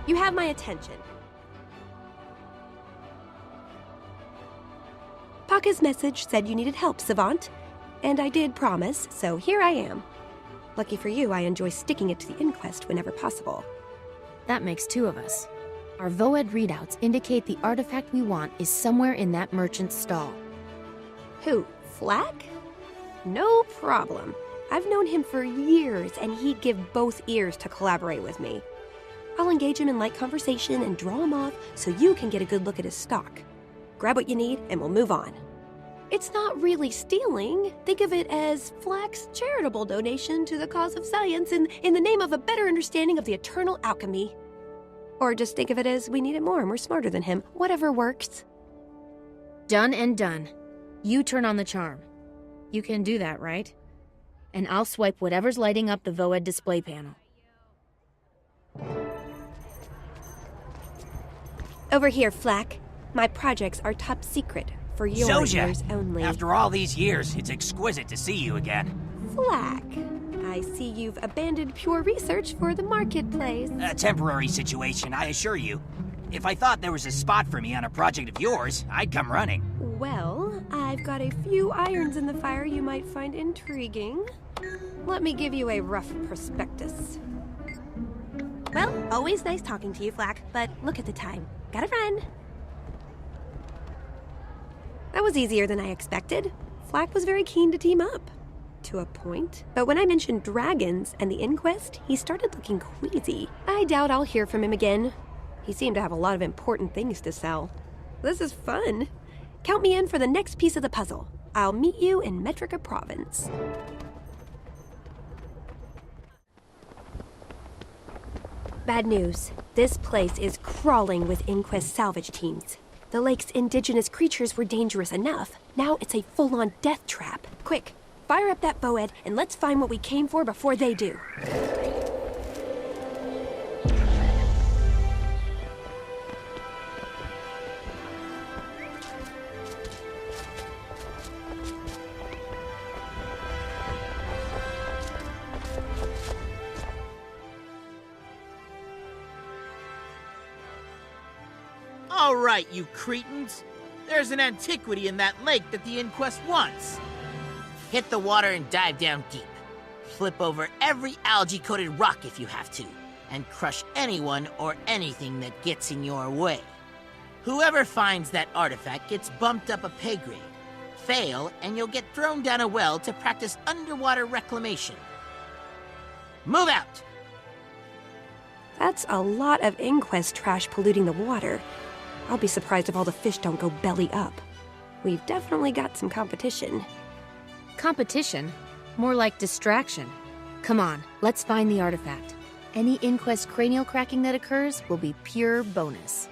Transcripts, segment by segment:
You have my attention. Paka's message said you needed help, Savant. And I did promise, so here I am. Lucky for you, I enjoy sticking it to the inquest whenever possible. That makes two of us. Our VOED readouts indicate the artifact we want is somewhere in that merchant's stall. Who, Flack? No problem. I've known him for years, and he'd give both ears to collaborate with me. I'll engage him in light conversation and draw him off so you can get a good look at his stock. Grab what you need, and we'll move on. It's not really stealing. Think of it as Flack's charitable donation to the cause of science in the name of a better understanding of the eternal alchemy. Or just think of it as we need it more and we're smarter than him. Whatever works. Done and done. You turn on the charm. You can do that, right? And I'll swipe whatever's lighting up the VOED display panel. Over here, Flack. My projects are top secret. For your ears only. After all these years, it's exquisite to see you again. Flack, I see you've abandoned pure research for the marketplace. A temporary situation, I assure you. If I thought there was a spot for me on a project of yours, I'd come running. Well, I've got a few irons in the fire you might find intriguing. Let me give you a rough prospectus. Well, always nice talking to you, Flack, but look at the time. Gotta run. That was easier than I expected. Flack was very keen to team up. To a point. But when I mentioned dragons and the inquest, he started looking queasy. I doubt I'll hear from him again. He seemed to have a lot of important things to sell. This is fun. Count me in for the next piece of the puzzle. I'll meet you in Metrica Province. Bad news. This place is crawling with inquest salvage teams. The lake's indigenous creatures were dangerous enough. Now it's a full-on death trap. Quick, fire up that VOED and let's find what we came for before they do. All right, you cretins. There's an antiquity in that lake that the inquest wants. Hit the water and dive down deep. Flip over every algae-coated rock if you have to, and crush anyone or anything that gets in your way. Whoever finds that artifact gets bumped up a pay grade. Fail, and you'll get thrown down a well to practice underwater reclamation. Move out! That's a lot of inquest trash polluting the water. I'll be surprised if all the fish don't go belly up. We've definitely got some competition. Competition? More like distraction. Come on, let's find the artifact. Any inquest cranial cracking that occurs will be pure bonus.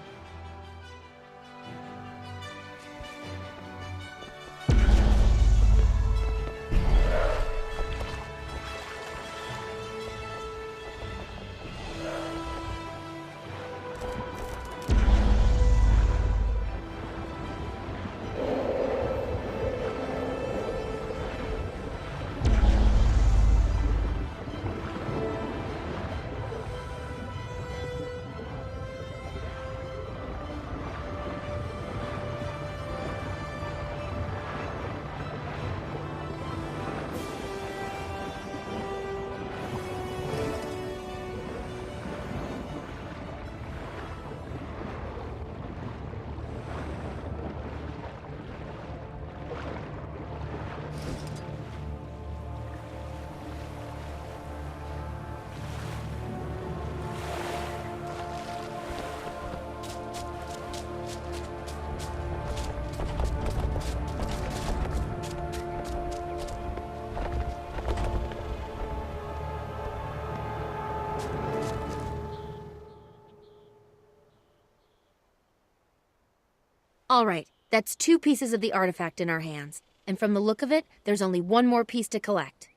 All right, that's 2 pieces of the artifact in our hands. And from the look of it, there's only one more piece to collect.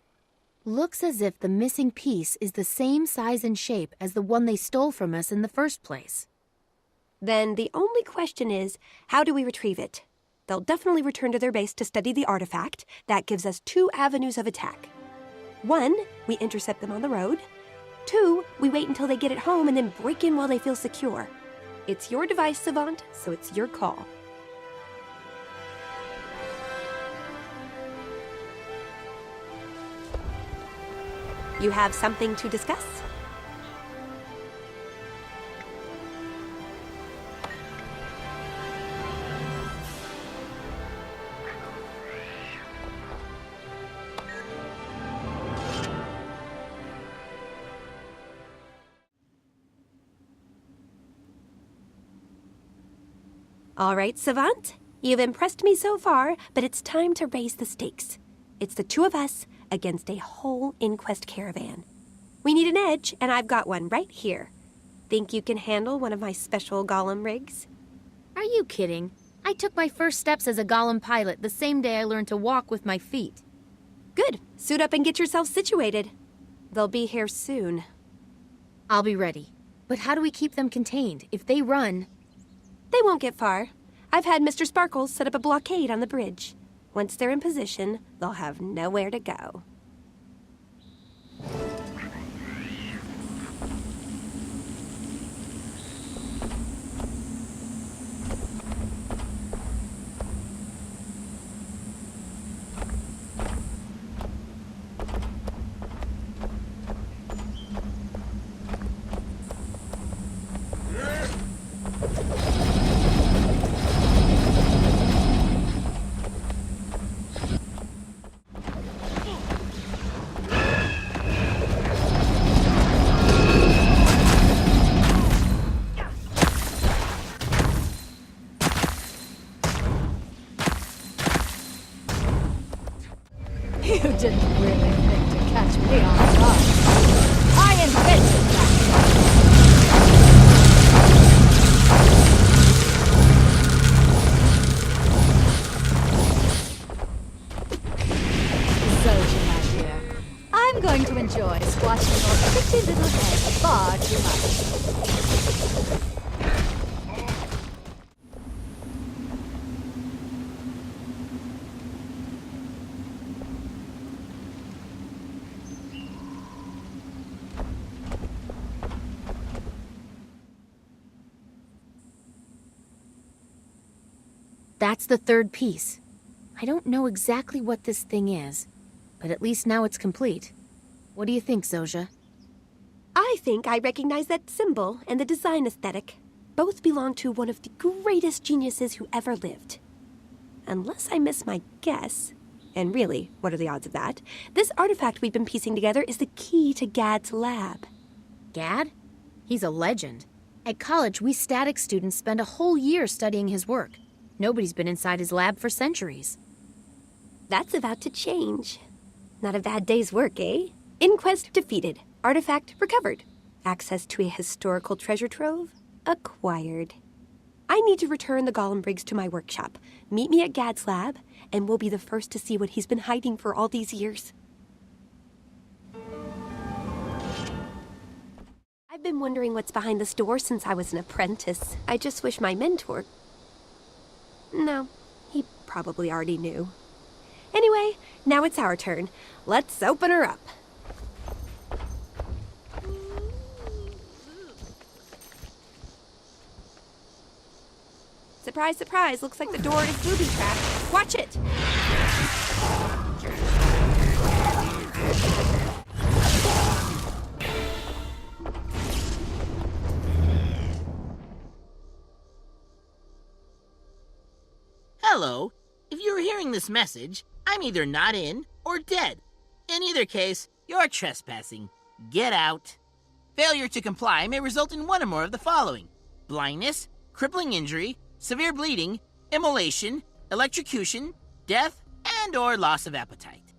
Looks as if the missing piece is the same size and shape as the one they stole from us in the first place. Then the only question is, how do we retrieve it? They'll definitely return to their base to study the artifact. That gives us 2 avenues of attack. 1, we intercept them on the road. 2, we We wait until they get it home and then break in while they feel secure. It's your device, Savant, so it's your call. You have something to discuss? All right, Savant. You've impressed me so far, but it's time to raise the stakes. It's the two of us against a whole Inquest caravan. We need an edge, and I've got one right here. Think you can handle one of my special golem rigs? Are you kidding? I took my first steps as a golem pilot the same day I learned to walk with my feet. Good. Suit up and get yourself situated. They'll be here soon. I'll be ready. But how do we keep them contained? If they run... They won't get far. I've had Mr. Sparkles set up a blockade on the bridge. Once they're in position, they'll have nowhere to go. You didn't really think to catch me off guard. I invented that. Zoja, my dear, I'm going to enjoy squashing your pretty little head far too much. That's the third piece. I don't know exactly what this thing is, but at least now it's complete. What do you think, Zoja? I think I recognize that symbol and the design aesthetic. Both belong to one of the greatest geniuses who ever lived. Unless I miss my guess, and really, what are the odds of that? This artifact we've been piecing together is the key to Gad's lab. Gad? He's a legend. At college, we statics students spend a whole year studying his work. Nobody's been inside his lab for centuries. That's about to change. Not a bad day's work, eh? Inquest defeated. Artifact recovered. Access to a historical treasure trove acquired. I need to return the golem briggs to my workshop. Meet me at Gad's lab, and we'll be the first to see what he's been hiding for all these years. I've been wondering what's behind this door since I was an apprentice. I just wish my mentor... No, he probably already knew. Anyway, now it's our turn. Let's open her up. Surprise, surprise. Looks like the door is booby-trapped. Watch it! Hello. If you're hearing this message, I'm either not in or dead. In either case, you're trespassing. Get out. Failure to comply may result in one or more of the following: blindness, crippling injury, severe bleeding, immolation, electrocution, death, and/or loss of appetite.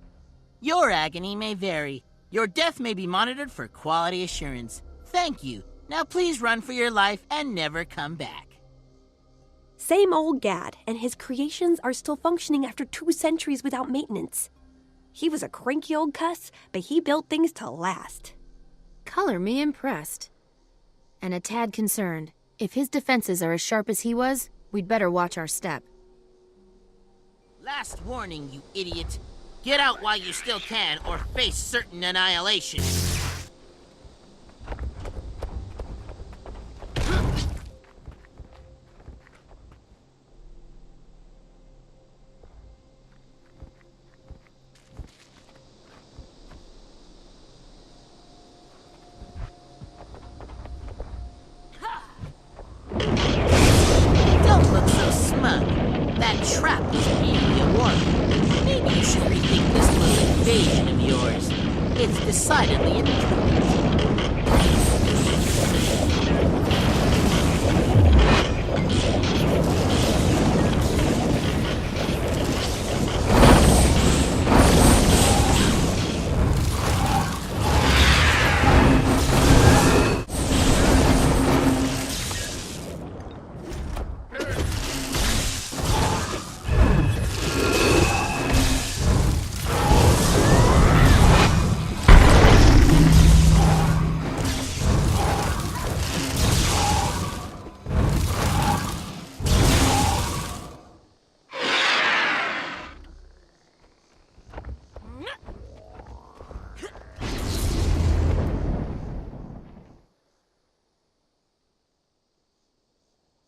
Your agony may vary. Your death may be monitored for quality assurance. Thank you. Now please run for your life and never come back. Same old Gad, and his creations are still functioning after 2 centuries without maintenance. He was a cranky old cuss, but he built things to last. Color me impressed. And a tad concerned. If his defenses are as sharp as he was, we'd better watch our step. Last warning, you idiot. Get out while you still can, or face certain annihilation.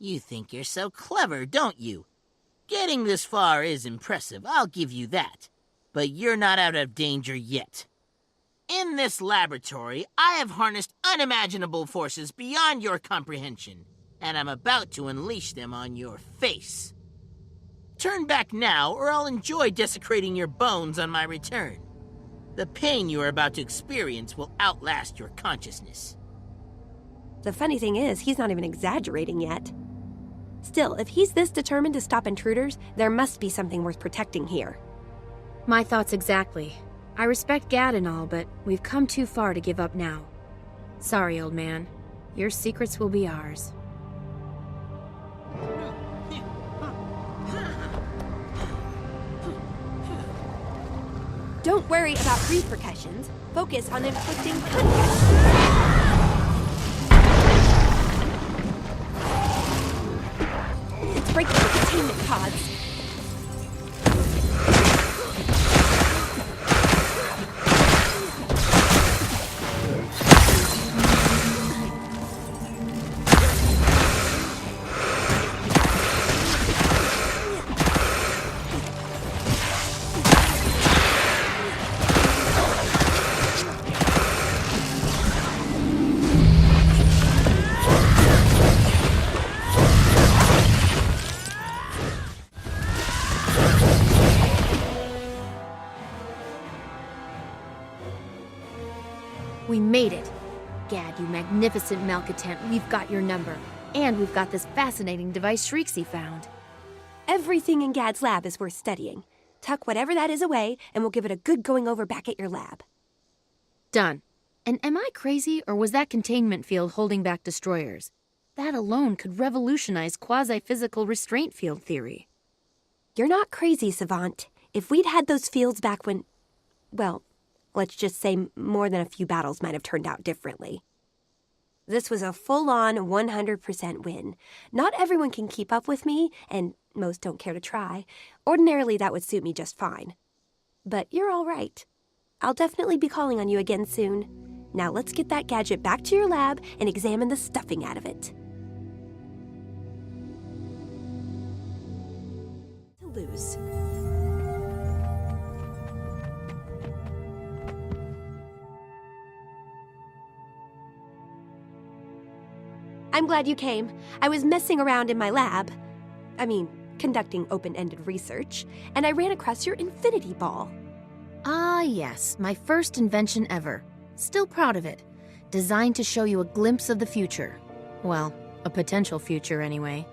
You think you're so clever, don't you? Getting this far is impressive, I'll give you that. But you're not out of danger yet. In this laboratory, I have harnessed unimaginable forces beyond your comprehension, and I'm about to unleash them on your face. Turn back now, or I'll enjoy desecrating your bones on my return. The pain you are about to experience will outlast your consciousness. The funny thing is, he's not even exaggerating yet. Still, if he's this determined to stop intruders, there must be something worth protecting here. My thoughts exactly. I respect Gad and all, but we've come too far to give up now. Sorry, old man. Your secrets will be ours. Don't worry about repercussions. Focus on inflicting contact. It's breaking the containment pods. We made it! Gad, you magnificent malcontent, we've got your number. And we've got this fascinating device Shrieksy found. Everything in Gad's lab is worth studying. Tuck whatever that is away, and we'll give it a good going over back at your lab. Done. And am I crazy, or was that containment field holding back destroyers? That alone could revolutionize quasi-physical restraint field theory. You're not crazy, Savant. If we'd had those fields back when... well, let's just say more than a few battles might have turned out differently. This was a full-on 100% win. Not everyone can keep up with me, and most don't care to try. Ordinarily, that would suit me just fine. But you're all right. I'll definitely be calling on you again soon. Now let's get that gadget back to your lab and examine the stuffing out of it. To lose. I'm glad you came. I was messing around in my lab. Conducting open-ended research, and I ran across your infinity ball. Ah, yes, my first invention ever. Still proud of it. Designed to show you a glimpse of the future. Well, a potential future anyway.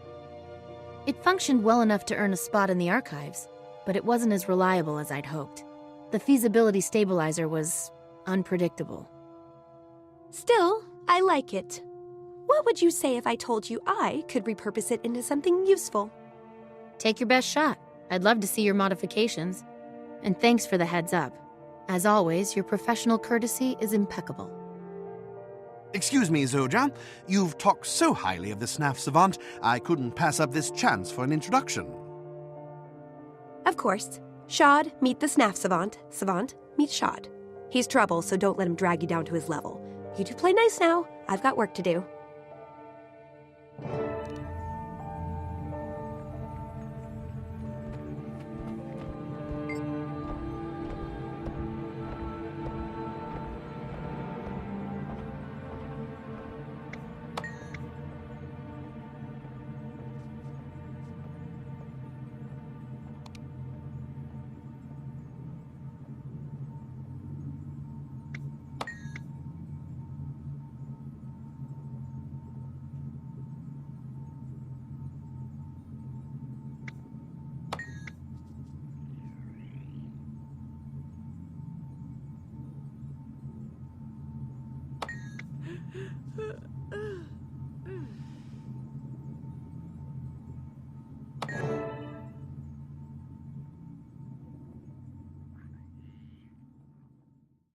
It functioned well enough to earn a spot in the archives, but it wasn't as reliable as I'd hoped. The feasibility stabilizer was unpredictable. Still, I like it. What would you say if I told you I could repurpose it into something useful? Take your best shot. I'd love to see your modifications. And thanks for the heads up. As always, your professional courtesy is impeccable. Excuse me, Zoja. You've talked so highly of the Snaf Savant, I couldn't pass up this chance for an introduction. Of course. Shad, meet the Snaf Savant. Savant, meet Shad. He's trouble, so don't let him drag you down to his level. You two play nice now. I've got work to do.